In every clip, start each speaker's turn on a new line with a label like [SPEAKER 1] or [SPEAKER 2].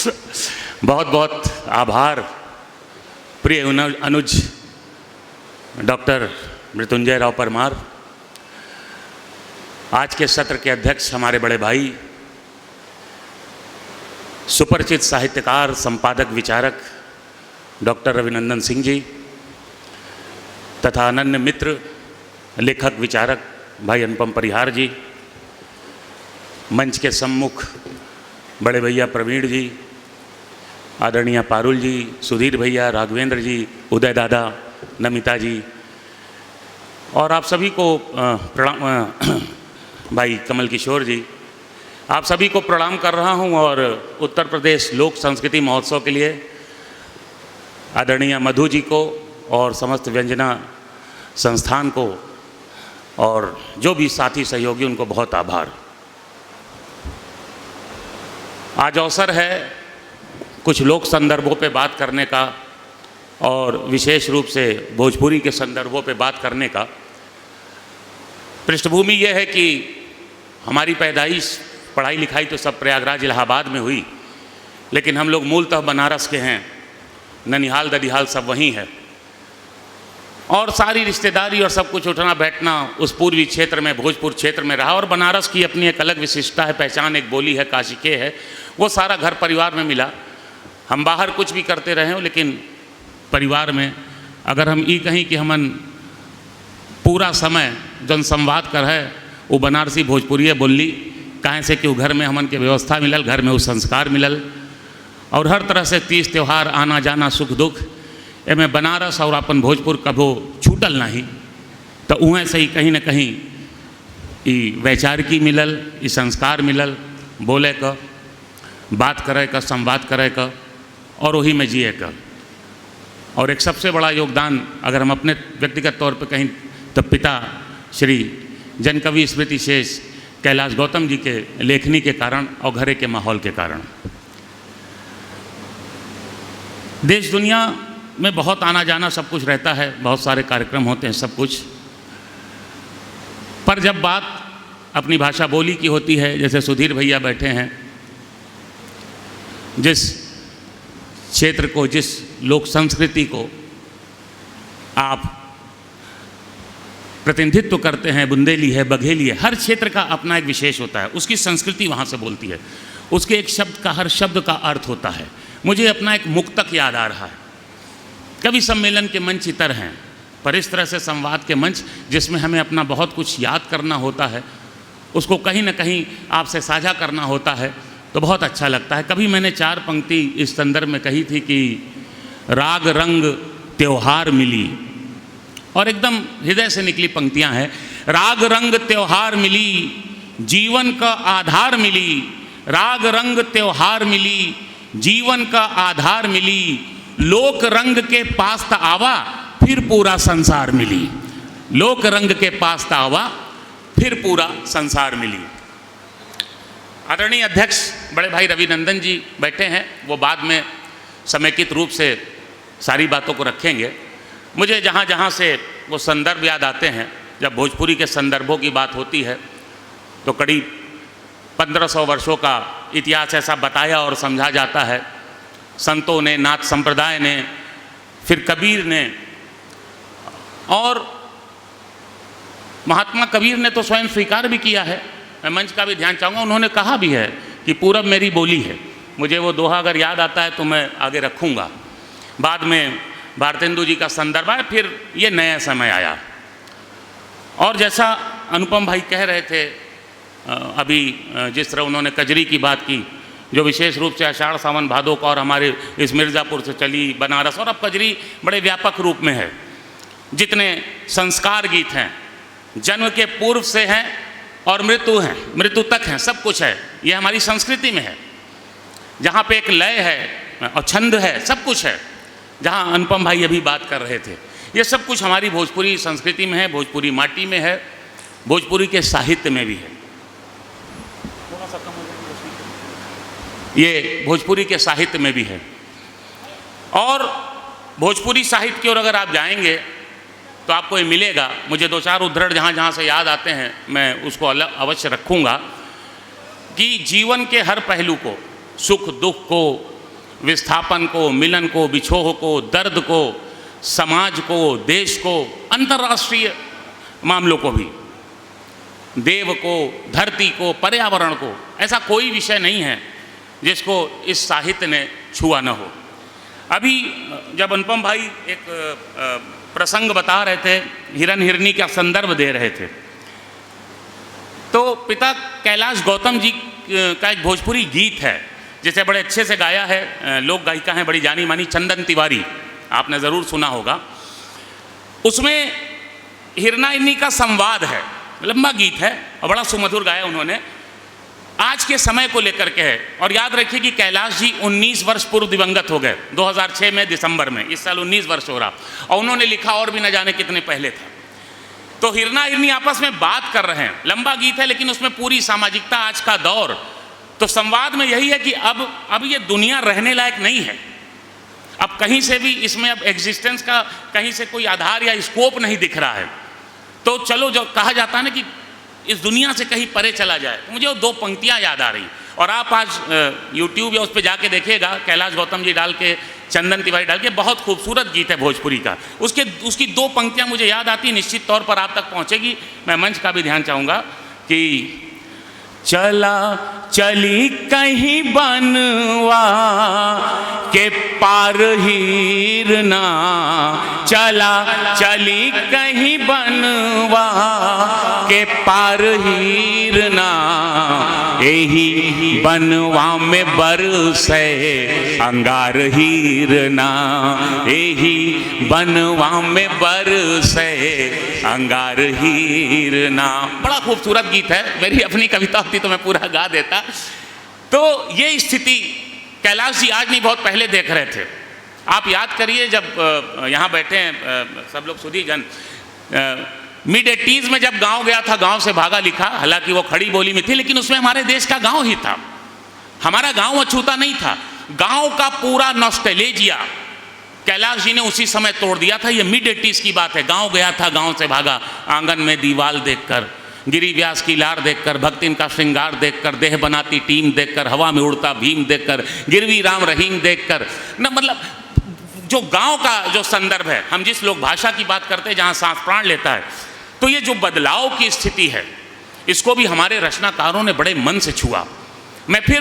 [SPEAKER 1] बहुत बहुत आभार प्रिय अनुज डॉक्टर मृत्युंजय राव परमार, आज के सत्र के अध्यक्ष हमारे बड़े भाई, सुपरिचित साहित्यकार, संपादक, विचारक डॉक्टर रविनंदन सिंह जी तथा अनन्य मित्र, लेखक, विचारक भाई अनुपम परिहार जी, मंच के सम्मुख बड़े भैया प्रवीण जी, आदरणीय पारुल जी, सुधीर भैया, राघवेंद्र जी, उदय दादा, नमिता जी, और आप सभी को प्रणाम, भाई कमल किशोर जी, आप सभी को प्रणाम कर रहा हूं। और उत्तर प्रदेश लोक संस्कृति महोत्सव के लिए आदरणीय मधु जी को और समस्त व्यंजना संस्थान को और जो भी साथी सहयोगी, उनको बहुत आभार। आज अवसर है कुछ लोक संदर्भों पे बात करने का और विशेष रूप से भोजपुरी के संदर्भों पे बात करने का। पृष्ठभूमि यह है कि हमारी पैदाइश, पढ़ाई लिखाई तो सब प्रयागराज इलाहाबाद में हुई, लेकिन हम लोग मूलतः बनारस के हैं, ननिहाल ददिहाल सब वहीं है, और सारी रिश्तेदारी और सब कुछ उठना बैठना उस पूर्वी क्षेत्र में, भोजपुर क्षेत्र में रहा। और बनारस की अपनी एक अलग विशिष्टता है, पहचान, एक बोली है, काशिके है, वो सारा घर परिवार में मिला। हम बाहर कुछ भी करते रहे हो, लेकिन परिवार में अगर हम ये कहीं कि हमन पूरा समय जन संवाद कर है वो बनारसी भोजपुरी बोली, कहें से कि वो घर में हमन के व्यवस्था मिलल, घर में वो संस्कार मिलल, और हर तरह से तीज त्यौहार, आना जाना, सुख दुख, एमें बनारस और अपन भोजपुर कभो छूटल नहीं। तो उहें से ही कहीं न कहीं ये वैचारिकी मिलल, ये संस्कार मिलल, बोले का, बात करे का, संवाद करे का, और वही में जिए का। और एक सबसे बड़ा योगदान अगर हम अपने व्यक्तिगत तौर पर कहीं तो पिता श्री जनकवि स्मृति शेष कैलाश गौतम जी के लेखनी के कारण और घरे के माहौल के कारण। देश दुनिया में बहुत आना जाना सब कुछ रहता है, बहुत सारे कार्यक्रम होते हैं, सब कुछ, पर जब बात अपनी भाषा बोली की होती है, जैसे सुधीर भैया बैठे हैं, जिस क्षेत्र को, जिस लोक संस्कृति को आप प्रतिनिधित्व करते हैं, बुंदेली है, बघेली है, हर क्षेत्र का अपना एक विशेष होता है, उसकी संस्कृति वहाँ से बोलती है, उसके एक शब्द का, हर शब्द का अर्थ होता है। मुझे अपना एक मुक्तक याद आ रहा है। कवि सम्मेलन के मंच इतर हैं, पर इस तरह से संवाद के मंच जिसमें हमें अपना बहुत कुछ याद करना होता है, उसको कहीं ना कहीं आपसे साझा करना होता है, तो बहुत अच्छा लगता है। कभी मैंने 4 पंक्ति इस संदर्भ में कही थी कि राग रंग त्योहार मिली, और एकदम हृदय से निकली पंक्तियां हैं। राग रंग त्योहार मिली, जीवन का आधार मिली, राग रंग त्योहार मिली, जीवन का आधार मिली, लोक रंग के पास त आवा, फिर पूरा संसार मिली, लोक रंग के पास त आवा, फिर पूरा संसार मिली। आदरणीय अध्यक्ष बड़े भाई रविनंदन जी बैठे हैं, वो बाद में समेकित रूप से सारी बातों को रखेंगे। मुझे जहाँ जहाँ से वो संदर्भ याद आते हैं, जब भोजपुरी के संदर्भों की बात होती है तो करीब 1500 वर्षों का इतिहास ऐसा बताया और समझा जाता है। संतों ने, नाथ संप्रदाय ने, फिर कबीर ने, और महात्मा कबीर ने तो स्वयं स्वीकार भी किया है। मैं मंच का भी ध्यान चाहूँगा, उन्होंने कहा भी है कि पूरब मेरी बोली है। मुझे वो दोहा अगर याद आता है तो मैं आगे रखूँगा। बाद में भारतेंदु जी का संदर्भ आया, फिर ये नया समय आया। और जैसा अनुपम भाई कह रहे थे अभी, जिस तरह उन्होंने कजरी की बात की, जो विशेष रूप से आषाढ़ सावन भादों का और हमारे इस मिर्ज़ापुर से चली बनारस, और अब कजरी बड़े व्यापक रूप में है। जितने संस्कार गीत हैं, जन्म के पूर्व से हैं और मृत्यु हैं, मृत्यु तक हैं, सब कुछ है, ये हमारी संस्कृति में है। जहाँ पे एक लय है और छंद है, सब कुछ है। जहाँ अनुपम भाई अभी बात कर रहे थे, ये सब कुछ हमारी भोजपुरी संस्कृति में है, भोजपुरी माटी में है, भोजपुरी के साहित्य में भी है। ये भोजपुरी के साहित्य में भी है। और भोजपुरी साहित्य की ओर अगर आप जाएंगे तो आपको ये मिलेगा। मुझे 2-4 उद्धरण जहाँ जहाँ से याद आते हैं मैं उसको अवश्य रखूँगा कि जीवन के हर पहलू को, सुख दुख को, विस्थापन को, मिलन को, बिछोह को, दर्द को, समाज को, देश को, अंतर्राष्ट्रीय मामलों को भी, देव को, धरती को, पर्यावरण को, ऐसा कोई विषय नहीं है जिसको इस साहित्य ने छुआ न हो। अभी जब अनुपम भाई एक प्रसंग बता रहे थे, हिरन हिरनी का संदर्भ दे रहे थे, तो पिता कैलाश गौतम जी का एक भोजपुरी गीत है जिसे बड़े अच्छे से गाया है, लोक गायिका हैं बड़ी जानी मानी चंदन तिवारी, आपने ज़रूर सुना होगा। उसमें हिरना हिरनी का संवाद है, लंबा गीत है और बड़ा सुमधुर गाया उन्होंने, आज के समय को लेकर के है। और याद रखिए कि कैलाश जी 19 वर्ष पूर्व दिवंगत हो गए 2006 में दिसंबर में, इस साल 19 वर्ष हो रहा, और उन्होंने लिखा और भी न जाने कितने पहले था। तो हिरना हिरनी आपस में बात कर रहे हैं, लंबा गीत है लेकिन उसमें पूरी सामाजिकता, आज का दौर। तो संवाद में यही है कि अब ये दुनिया रहने लायक नहीं है, अब कहीं से भी इसमें अब एग्जिस्टेंस का कहीं से कोई आधार या स्कोप नहीं दिख रहा है। तो चलो, जो कहा जाता है ना कि इस दुनिया से कहीं परे चला जाए, तो मुझे वो दो पंक्तियां याद आ रही। और आप आज यूट्यूब या उस पर जाके देखिएगा, कैलाश गौतम जी डाल के, चंदन तिवारी डाल के, बहुत खूबसूरत गीत है भोजपुरी का। उसकी दो पंक्तियां मुझे याद आती, निश्चित तौर पर आप तक पहुंचेगी। मैं मंच का भी ध्यान चाहूँगा कि चला चली कहीं बनवा के पार हिरना, चला चली कहीं बनवा के पार हिरना, यही बनवा में बरसे अंगार हिरना, यही बनवा में बरसे अंगार हिरना। बड़ा खूबसूरत गीत है, मेरी अपनी कविता होती तो मैं पूरा गा देता। तो ये स्थिति कैलाश जी आज नहीं बहुत पहले देख रहे थे। आप याद करिए, जब यहाँ बैठे हैं सब लोग सुधी जन, मिड 80s में जब गांव गया था, गांव से भागा लिखा, हालांकि वो खड़ी बोली में थी लेकिन उसमें हमारे देश का गांव ही था, हमारा गांव अछूता नहीं था। गांव का पूरा नॉस्टैल्जिया कैलाश जी ने उसी समय तोड़ दिया था। ये मिड 80s की बात है। गांव गया था, गांव से भागा, आंगन में दीवाल देखकर, गिरी व्यास की लार देखकर, भक्तिन का श्रृंगार देखकर, देह बनाती टीम देखकर, हवा में उड़ता भीम देखकर, गिरवी राम रहीम देखकर, ना मतलब जो गांव का जो संदर्भ है, हम जिस लोक भाषा की बात करते हैं जहां सांस प्राण लेता है, तो ये जो बदलाव की स्थिति है, इसको भी हमारे रचनाकारों ने बड़े मन से छुआ। मैं फिर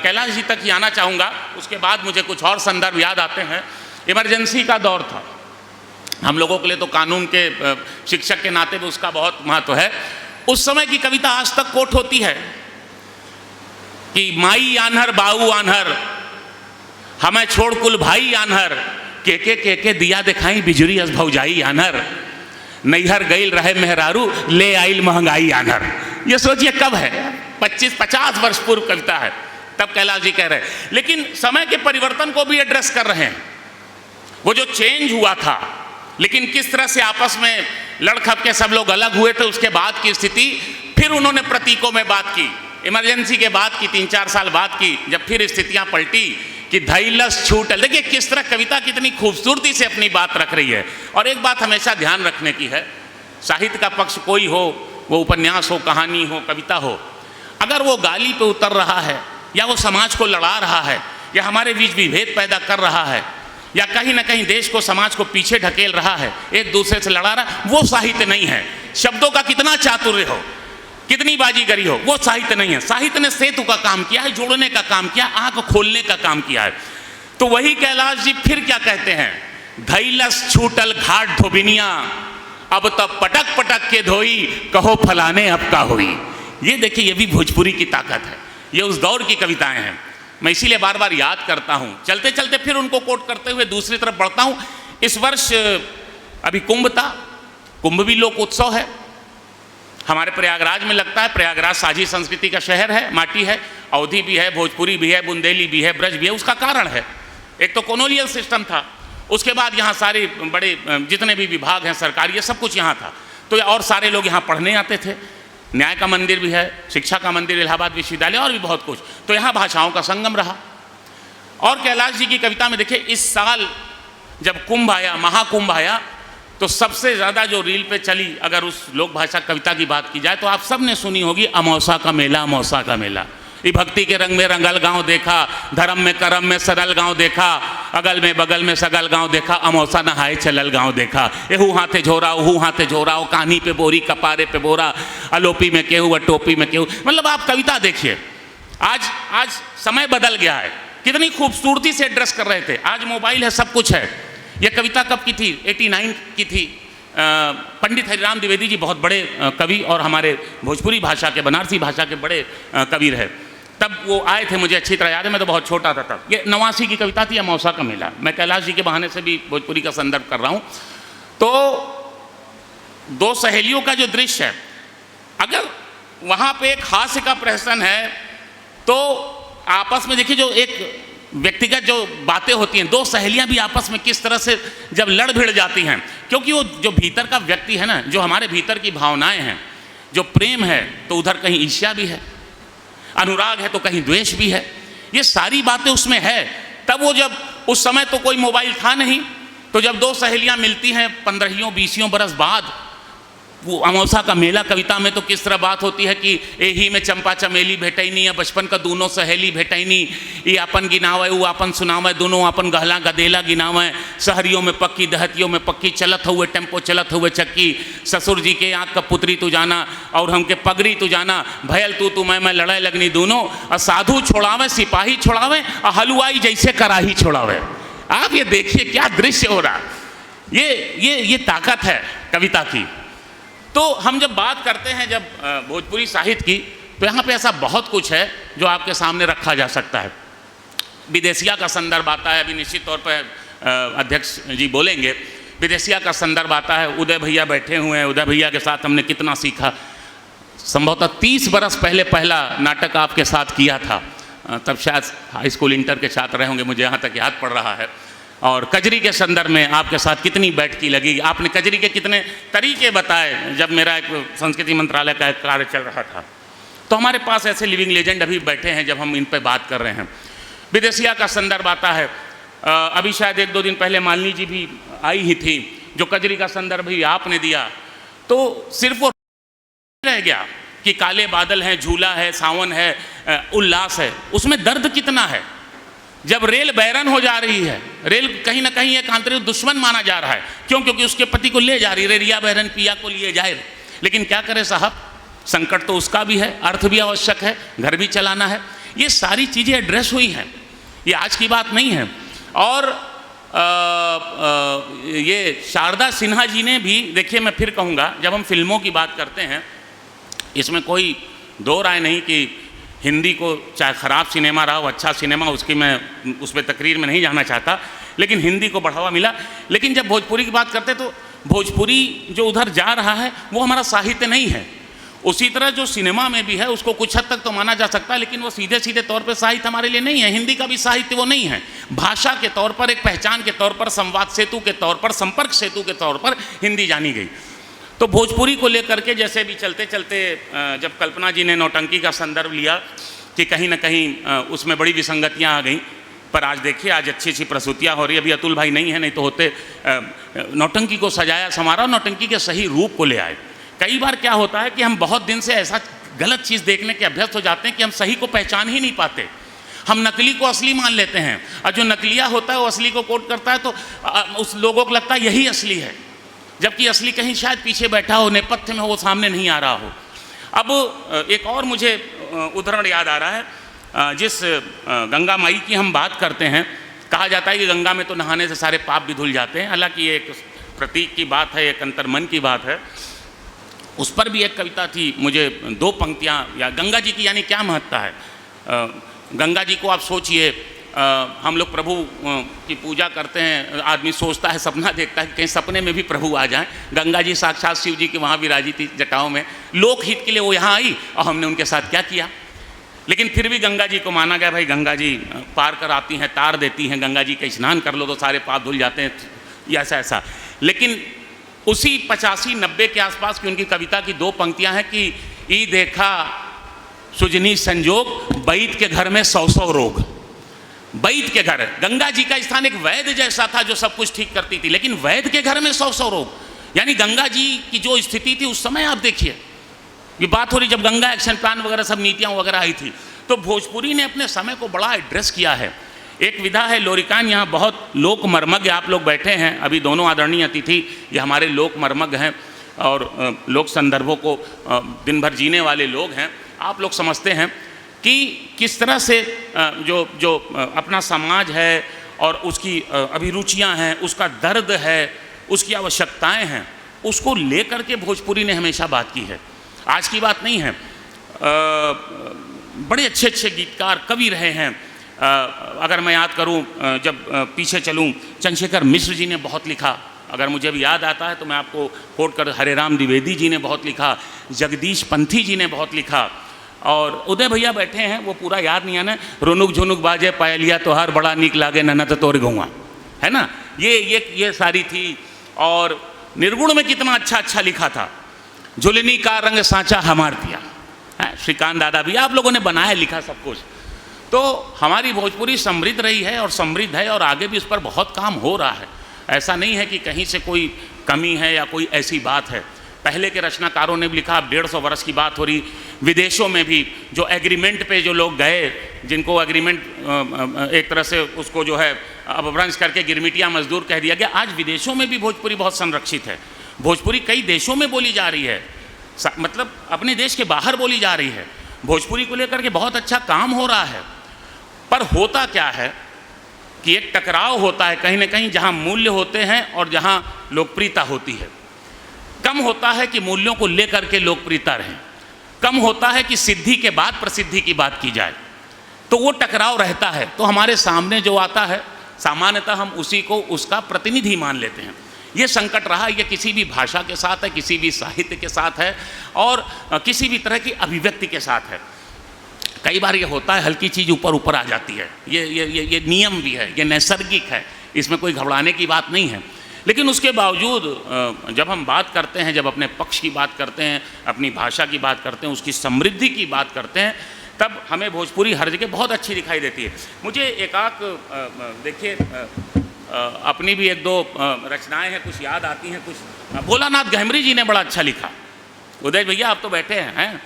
[SPEAKER 1] कैलाश जी तक ही आना चाहूँगा, उसके बाद मुझे कुछ और संदर्भ याद आते हैं। इमरजेंसी का दौर था, हम लोगों के लिए तो कानून के शिक्षक के नाते भी उसका बहुत महत्व है। उस समय की कविता आज तक कोट होती है कि माई आन्हर बाऊ आन्हर, हमें छोड़ कुल भाई आन्हर, के दिया दिखाई बिजुरी अस भौजाई आन्हर, नैहर गईल रहे मेहरारू, ले आइल महंगाई आन्हर। ये सोचिए कब है, 25-50 वर्ष पूर्व कविता है, तब कैलाश जी कह रहे हैं। लेकिन समय के परिवर्तन को भी एड्रेस कर रहे हैं। वो जो चेंज हुआ था, लेकिन किस तरह से आपस में लड़खप के सब लोग अलग हुए थे, उसके बाद की स्थिति, फिर उन्होंने प्रतीकों में बात की, इमरजेंसी के बाद की, 3-4 साल बाद की, जब फिर स्थितियां पलटी कि धैलस छूटल। देखिए किस तरह कविता कितनी खूबसूरती से अपनी बात रख रही है। और एक बात हमेशा ध्यान रखने की है, साहित्य का पक्ष कोई हो, वो उपन्यास हो, कहानी हो, कविता हो, अगर वो गाली पे उतर रहा है, या वो समाज को लड़ा रहा है, या हमारे बीच विभेद पैदा कर रहा है, या कहीं ना कहीं देश को, समाज को पीछे ढकेल रहा है, एक दूसरे से लड़ा रहा है, वो साहित्य नहीं है। शब्दों का कितना चातुर्य हो, कितनी बाजीगरी हो, वो साहित्य नहीं है। साहित्य ने सेतु का काम किया है, जोड़ने का काम किया, आंख खोलने का काम किया है। तो वही कैलाश जी फिर क्या कहते हैं, धैलस छूटल घाट धोबिनिया, अब तब पटक पटक के धोई, कहो फलाने अब का हुई। ये देखिए, ये भी भोजपुरी की ताकत है, ये उस दौर की कविताएं हैं। मैं इसीलिए बार बार याद करता हूँ, चलते चलते फिर उनको कोट करते हुए दूसरी तरफ बढ़ता हूँ। इस वर्ष अभी कुंभ था, कुंभ भी लोक उत्सव है, हमारे प्रयागराज में लगता है। प्रयागराज साझी संस्कृति का शहर है, माटी है, अवधी भी है, भोजपुरी भी है, बुंदेली भी है, ब्रज भी है। उसका कारण है, एक तो कॉलोनियल सिस्टम था, उसके बाद यहाँ सारे बड़े जितने भी विभाग हैं सरकारी, ये सब कुछ यहाँ था। तो और सारे लोग यहाँ पढ़ने आते थे, न्याय का मंदिर भी है, शिक्षा का मंदिर इलाहाबाद विश्वविद्यालय, और भी बहुत कुछ। तो यहाँ भाषाओं का संगम रहा। और कैलाश जी की कविता में देखिए, इस साल जब कुंभ आया, महाकुंभ आया, तो सबसे ज़्यादा जो रील पे चली, अगर उस लोक भाषा कविता की बात की जाए, तो आप सब ने सुनी होगी, अमौसा का मेला, अमौसा का मेला। ये भक्ति के रंग में रंगल गांव देखा, धर्म में करम में सरल गांव देखा, अगल में बगल में सगल गांव देखा, अमौसा नहाए चलल गांव देखा। एहू हाथे झोरा ओहू हाथे झोरा, ओ कान्ही पे बोरी कपारे पे बोरा, अलोपी में केहू टोपी में केहू। मतलब आप कविता देखिए, आज समय बदल गया है, कितनी खूबसूरती से एड्रेस कर रहे थे, आज मोबाइल है, सब कुछ है। यह कविता कब की थी? 89 की थी। पंडित हरिराम द्विवेदी जी बहुत बड़े कवि और हमारे भोजपुरी भाषा के, बनारसी भाषा के बड़े कवि रहे। तब वो आए थे, मुझे अच्छी तरह याद है, मैं तो बहुत छोटा था तब। ये 89 की कविता थी, अमौसा का मेला। मैं कैलाश जी के बहाने से भी भोजपुरी का संदर्भ कर रहा हूँ। तो दो सहेलियों का जो दृश्य है, अगर वहाँ पे एक हास्य का प्रहसन है तो आपस में देखिए, जो एक व्यक्तिगत जो बातें होती हैं, दो सहेलियां भी आपस में किस तरह से जब लड़ भिड़ जाती हैं, क्योंकि वो जो भीतर का व्यक्ति है ना, जो हमारे भीतर की भावनाएं हैं, जो प्रेम है तो उधर कहीं ईर्ष्या भी है, अनुराग है तो कहीं द्वेष भी है, ये सारी बातें उसमें है। तब वो जब उस समय तो कोई मोबाइल था नहीं, तो जब दो सहेलियां मिलती हैं 15-20 बरस बाद, वो अमौसा का मेला कविता में तो किस तरह बात होती है कि एही में चंपा चमेली भेटैनी, या बचपन का दोनों सहेली भेटैनी, ये अपन गिनावे वो अपन सुनावे, दोनों अपन गहला गदेला गिनावे, शहरियों में पक्की दहतियों में पक्की, चलत हुए टेम्पो चलत हुए चक्की, ससुर जी के आँख का पुत्री तू जाना और हमके पगड़ी तू जाना, भयल तू मैं लड़ाई लगनी दोनों, और साधु छोड़ावे सिपाही छोड़ावे, और हलवाई जैसे कराही छोड़ावे। आप ये देखिए क्या दृश्य हो रहा, ये ताकत है कविता की। तो हम जब बात करते हैं जब भोजपुरी साहित्य की, तो यहाँ पे ऐसा बहुत कुछ है जो आपके सामने रखा जा सकता है। विदेशिया का संदर्भ आता है, अभी निश्चित तौर पर अध्यक्ष जी बोलेंगे, विदेशिया का संदर्भ आता है। उदय भैया बैठे हुए हैं, उदय भैया के साथ हमने कितना सीखा। संभवतः 30 बरस पहले पहला नाटक आपके साथ किया था, तब शायद हाई स्कूल इंटर के छात्र रहे होंगे, मुझे यहाँ तक याद पड़ रहा है। और कजरी के संदर्भ में आपके साथ कितनी बैठकी लगी, आपने कजरी के कितने तरीके बताए, जब मेरा एक संस्कृति मंत्रालय का एक कार्य चल रहा था। तो हमारे पास ऐसे लिविंग लेजेंड अभी बैठे हैं जब हम इन पर बात कर रहे हैं। विदेशिया का संदर्भ आता है, अभी शायद 1-2 दिन पहले मालिनी जी भी आई ही थी, जो कजरी का संदर्भ भी आपने दिया। तो सिर्फ वो रह गया कि काले बादल हैं, झूला है, सावन है, उल्लास है, उसमें दर्द कितना है। जब रेल बैरन हो जा रही है, रेल कहीं ना कहीं एक आंतरिक दुश्मन माना जा रहा है, क्यों? क्योंकि उसके पति को ले जा रही है, रिया बैरन पिया को लिए जाए। लेकिन क्या करे साहब, संकट तो उसका भी है, अर्थ भी आवश्यक है, घर भी चलाना है। ये सारी चीज़ें एड्रेस हुई हैं, ये आज की बात नहीं है। और ये शारदा सिन्हा जी ने भी, देखिए मैं फिर कहूँगा, जब हम फिल्मों की बात करते हैं, इसमें कोई दो राय नहीं कि हिंदी को चाहे ख़राब सिनेमा रहा हो, अच्छा सिनेमा, उसकी मैं उस पर तकरीर में नहीं जाना चाहता, लेकिन हिंदी को बढ़ावा मिला। लेकिन जब भोजपुरी की बात करते हैं तो भोजपुरी जो उधर जा रहा है वो हमारा साहित्य नहीं है। उसी तरह जो सिनेमा में भी है उसको कुछ हद तक तो माना जा सकता है, लेकिन वो सीधे सीधे तौर पर साहित्य हमारे लिए नहीं है। हिंदी का भी साहित्य वो नहीं है। भाषा के तौर पर, एक पहचान के तौर पर, संवाद सेतु के तौर पर, संपर्क सेतु के तौर पर हिंदी जानी गई। तो भोजपुरी को लेकर के जैसे भी चलते चलते जब कल्पना जी ने नौटंकी का संदर्भ लिया कि कहीं ना कहीं उसमें बड़ी विसंगतियां आ गई, पर आज देखिए आज अच्छी अच्छी प्रस्तुतियां हो रही है। अभी अतुल भाई नहीं है, नहीं तो होते नौटंकी को सजाया संवारा, नौटंकी के सही रूप को ले आए। कई बार क्या होता है कि हम बहुत दिन से ऐसा गलत चीज़ देखने के अभ्यस्त हो जाते हैं कि हम सही को पहचान ही नहीं पाते। हम नकली को असली मान लेते हैं, और जो नकलिया होता है वो असली को कोट करता है, तो उस लोगों को लगता है यही असली है, जबकि असली कहीं शायद पीछे बैठा हो, नेपथ्य में वो सामने नहीं आ रहा हो। अब एक और मुझे उदाहरण याद आ रहा है, जिस गंगा माई की हम बात करते हैं, कहा जाता है कि गंगा में तो नहाने से सारे पाप भी धुल जाते हैं। हालांकि ये एक प्रतीक की बात है, एक अंतर्मन की बात है। उस पर भी एक कविता थी, मुझे 2 पंक्तियाँ, या गंगा जी की यानी क्या महत्ता है। गंगा जी को आप सोचिए, हम लोग प्रभु की पूजा करते हैं, आदमी सोचता है, सपना देखता है कि कहीं सपने में भी प्रभु आ जाएं। गंगा जी साक्षात शिव जी के वहाँ विराजी थी जटाओं में, लोकहित के लिए वो यहाँ आई और हमने उनके साथ क्या किया। लेकिन फिर भी गंगा जी को माना गया, भाई गंगा जी पार कर आती हैं, तार देती हैं, गंगा जी का स्नान कर लो तो सारे पाप धुल जाते हैं, ऐसा ऐसा। लेकिन उसी 85-90 के आसपास की उनकी कविता की 2 पंक्तियाँ हैं कि ई देखा सुजनी संजोग, बैद के घर में 100 रोग। वैद्य के घर, गंगा जी का स्थान एक वैद्य जैसा था जो सब कुछ ठीक करती थी, लेकिन वैद्य के घर में 100 रोग। यानी गंगा जी की जो स्थिति थी उस समय, आप देखिए ये बात हो रही जब गंगा एक्शन प्लान वगैरह सब नीतियाँ वगैरह आई थी, तो भोजपुरी ने अपने समय को बड़ा एड्रेस किया है। एक विधा है लोरिकान, यहाँ बहुत लोक मर्मज्ञ आप लोग बैठे हैं, अभी दोनों आदरणीय अतिथि ये हमारे लोक मर्मज्ञ हैं और लोक संदर्भों को दिन भर जीने वाले लोग हैं। आप लोग समझते हैं कि किस तरह से जो अपना समाज है और उसकी अभिरुचियाँ हैं, उसका दर्द है, उसकी आवश्यकताएं हैं, उसको लेकर के भोजपुरी ने हमेशा बात की है। आज की बात नहीं है। बड़े अच्छे अच्छे गीतकार कवि रहे हैं। अगर मैं याद करूं, जब पीछे चलूं, चंद्रशेखर मिश्र जी ने बहुत लिखा। अगर मुझे भी याद आता है तो मैं आपको कोट कर, हरेराम द्विवेदी जी ने बहुत लिखा, जगदीश पंथी जी ने बहुत लिखा, और उदय भैया बैठे हैं, वो पूरा याद नहीं आना, रुनुक झुनुक बाजे पायलिया तोहार बड़ा नीक लागे ननद तोर गौआ, है ना, ये सारी थी। और निर्गुण में कितना अच्छा अच्छा लिखा था, झुलनी का रंग सांचा हमार पिया, श्रीकांत दादा भी आप लोगों ने बनाया लिखा सब कुछ। तो हमारी भोजपुरी समृद्ध रही है और समृद्ध है, और आगे भी उस पर बहुत काम हो रहा है। ऐसा नहीं है कि कहीं से कोई कमी है या कोई ऐसी बात है। पहले के रचनाकारों ने भी लिखा, अब 150 वर्ष की बात हो रही। विदेशों में भी जो एग्रीमेंट पे जो लोग गए, जिनको एग्रीमेंट एक तरह से उसको जो है अपभ्रंश करके गिरमिटिया मजदूर कह दिया गया, आज विदेशों में भी भोजपुरी बहुत संरक्षित है। भोजपुरी कई देशों में बोली जा रही है, मतलब अपने देश के बाहर बोली जा रही है। भोजपुरी को लेकर के बहुत अच्छा काम हो रहा है। पर होता क्या है कि एक टकराव होता है कहीं ना कहीं, जहाँ मूल्य होते हैं और जहाँ लोकप्रियता होती है। कम होता है कि मूल्यों को लेकर के लोकप्रियता रहे, कम होता है कि सिद्धि के बाद प्रसिद्धि की बात की जाए, तो वो टकराव रहता है। तो हमारे सामने जो आता है सामान्यतः हम उसी को उसका प्रतिनिधि मान लेते हैं। ये संकट रहा, ये किसी भी भाषा के साथ है, किसी भी साहित्य के साथ है, और किसी भी तरह की अभिव्यक्ति के साथ है। कई बार ये होता है हल्की चीज़ ऊपर ऊपर आ जाती है, ये नियम भी है, ये नैसर्गिक है, इसमें कोई घबराने की बात नहीं है। लेकिन उसके बावजूद जब हम बात करते हैं, जब अपने पक्ष की बात करते हैं, अपनी भाषा की बात करते हैं, उसकी समृद्धि की बात करते हैं, तब हमें भोजपुरी हर जगह बहुत अच्छी दिखाई देती है। मुझे एकाक देखिए अपनी भी एक दो रचनाएं हैं, कुछ याद आती हैं। कुछ भोलानाथ गहमरी जी ने बड़ा अच्छा लिखा। उदय भैया आप तो बैठे हैं,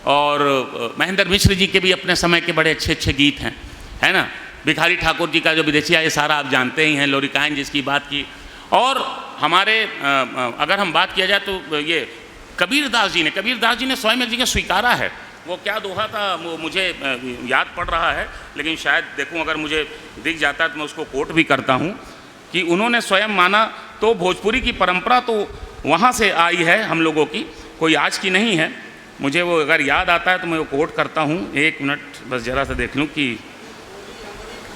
[SPEAKER 1] और महेंद्र मिश्र जी के भी अपने समय के बड़े अच्छे अच्छे गीत हैं, है ना। भिखारी ठाकुर जी का जो विदेशिया, ये सारा आप जानते ही हैं। लोरिकान जिसकी बात की, और हमारे अगर हम बात किया जाए तो ये कबीरदास जी ने स्वयं एक जगह स्वीकारा है। वो क्या दोहा था वो मुझे याद पड़ रहा है, लेकिन शायद देखूं अगर मुझे दिख जाता है तो मैं उसको कोट भी करता हूं, कि उन्होंने स्वयं माना तो भोजपुरी की परंपरा तो वहाँ से आई है हम लोगों की, कोई आज की नहीं है। मुझे वो अगर याद आता है तो मैं वो कोट करता हूँ। एक मिनट बस जरा सा देख लूँ कि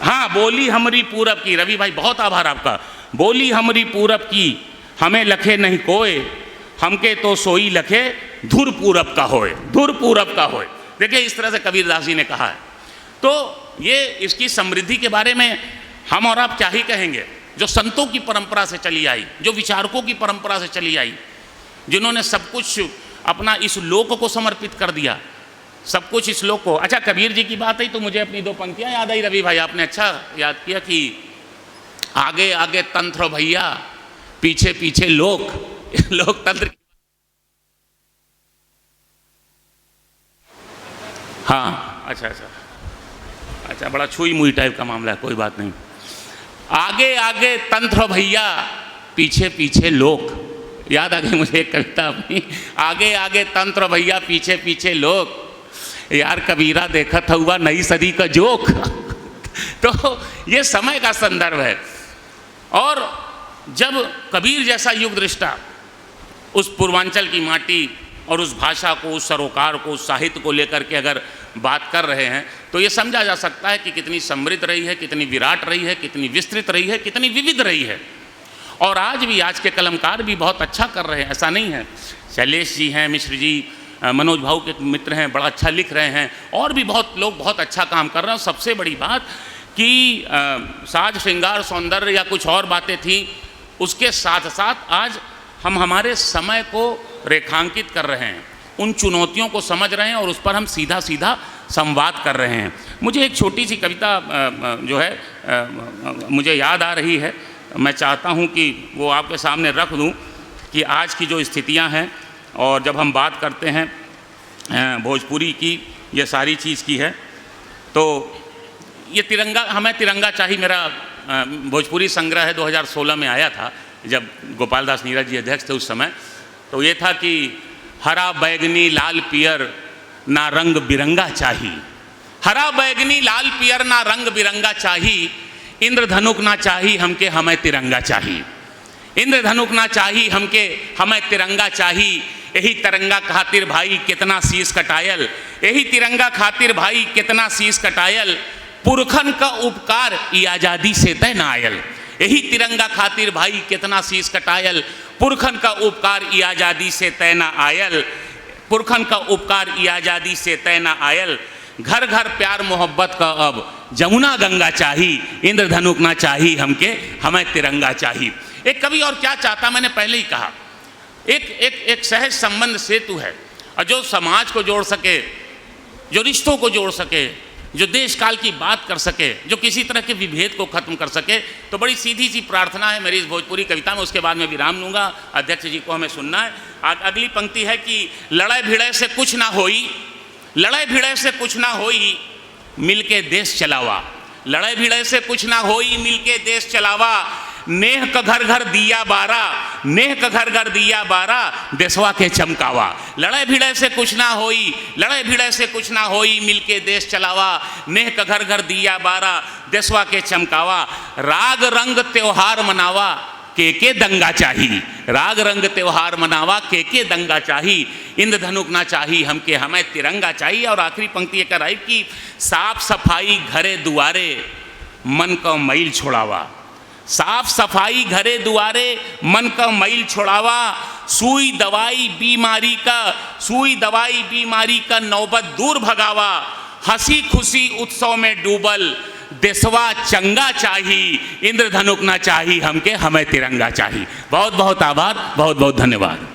[SPEAKER 1] हाँ, बोली हमरी पूरब की, रवि भाई बहुत आभार आपका। बोली हमरी पूरब की हमें लखे नहीं कोय, हमके तो सोई लखे धुर पूरब का होए, धुर पूरब का होए। देखिए इस तरह से कबीरदास जी ने कहा है। तो ये इसकी समृद्धि के बारे में हम और आप क्या ही कहेंगे, जो संतों की परंपरा से चली आई, जो विचारकों की परंपरा से चली आई, जिन्होंने सब कुछ अपना इस लोक को समर्पित कर दिया, सब कुछ इस लोक को। अच्छा, कबीर जी की बात आई तो मुझे अपनी दो पंक्तियां याद आई। रवि भाई आपने अच्छा याद किया कि आगे आगे तंत्र भैया, पीछे पीछे लोकतंत्र। हाँ, अच्छा, बड़ा छुई मुई टाइप का मामला है, कोई बात नहीं। आगे आगे तंत्र भैया, पीछे पीछे लोक। याद आ गई मुझे एक कविता अपनी, आगे आगे तंत्र भैया, पीछे पीछे लोक। यार कबीरा देखत हुआ नई सदी का जोक। तो ये समय का संदर्भ है। और जब कबीर जैसा युग दृष्टा उस पूर्वांचल की माटी और उस भाषा को, उस सरोकार को, उस साहित्य को लेकर के अगर बात कर रहे हैं, तो ये समझा जा सकता है कि कितनी समृद्ध रही है, कितनी विराट रही है, कितनी विस्तृत रही है, कितनी विविध रही है। और आज भी आज के कलमकार भी बहुत अच्छा कर रहे हैं, ऐसा नहीं है। शैलेश जी हैं, मिश्र जी, मनोज भाऊ के मित्र हैं, बड़ा अच्छा लिख रहे हैं, और भी बहुत लोग बहुत अच्छा काम कर रहे हैं। सबसे बड़ी बात कि साज श्रृंगार सौंदर्य या कुछ और बातें थी, उसके साथ साथ आज हम हमारे समय को रेखांकित कर रहे हैं, उन चुनौतियों को समझ रहे हैं, और उस पर हम सीधा सीधा संवाद कर रहे हैं। मुझे एक छोटी सी कविता जो है मुझे याद आ रही है, मैं चाहता हूँ कि वो आपके सामने रख दूँ कि आज की जो स्थितियाँ हैं, और जब हम बात करते हैं भोजपुरी की, ये सारी चीज़ की है, तो ये तिरंगा, हमें तिरंगा चाहिए, मेरा भोजपुरी संग्रह है 2016 में आया था, जब गोपाल दास नीरज जी अध्यक्ष थे उस समय। तो ये था कि हरा बैगनी लाल पियर ना रंग बिरंगा चाहिए, हरा बैगनी लाल पियर ना रंग बिरंगा चाहिए, इंद्रधनुक ना चाहिए हमके हमें तिरंगा चाहिए, इंद्रधनुक ना चाहिए हमके हमें तिरंगा चाहिए। यही तिरंगा खातिर भाई कितना शीश कटायल, यही तिरंगा खातिर भाई कितना शीश कटायल, पुरखन का उपकार ई आज़ादी से तय न आयल, यही तिरंगा खातिर भाई कितना शीश कटायल, पुरखन का उपकार ई आज़ादी से तय न आयल, पुरखन का उपकार ई आज़ादी से तय न आयल। घर घर प्यार मोहब्बत का अब जमुना गंगा चाहिए, इंद्रधनुक ना चाहिए हमके हमें तिरंगा चाहिए। एक कवि और क्या चाहता, मैंने पहले ही कहा, एक सहज संबंध सेतु है, और जो समाज को जोड़ सके, जो रिश्तों को जोड़ सके, जो देश काल की बात कर सके, जो किसी तरह के विभेद को खत्म कर सके। तो बड़ी सीधी सी प्रार्थना है मेरी इस भोजपुरी कविता में, उसके बाद में विराम लूँगा, अध्यक्ष जी को हमें सुनना है। अगली पंक्ति है कि लड़ाई भिड़े से कुछ ना होई, लड़ाई भिड़े से कुछ ना होई, मिलके देश चलावा, लड़ाई भिड़े से कुछ ना होई, मिलके देश चलावा, नेह का घर घर दिया बारा, नेह का घर घर दिया बारा, देशवा के चमकावा, लड़ाई भिड़े से कुछ ना होई, लड़ाई भिड़े से कुछ ना होई, मिलके देश चलावा, नेह का घर घर दिया बारा, देशवा के चमकावा, राग रंग त्योहार मनावा, के दंगा चाहिए, राग रंग त्योहार मनावा, के दंगा चाहिए, इंद्रधनुक ना चाहिए हमके हमें तिरंगा चाहिए। और आखिरी पंक्ति ये कराई कि साफ सफाई घरे दुआरे मन का मैल छोड़ावा, साफ सफाई घरे दुआरे मन का मैल छोड़ावा, सुई दवाई बीमारी का, सुई दवाई बीमारी का नौबत दूर भगावा, हंसी खुशी उत्सव में डूबल देशवा चंगा चाहिए, इंद्रधनुक ना चाहिए हमके हमें तिरंगा चाहिए। बहुत बहुत आभार, बहुत बहुत धन्यवाद।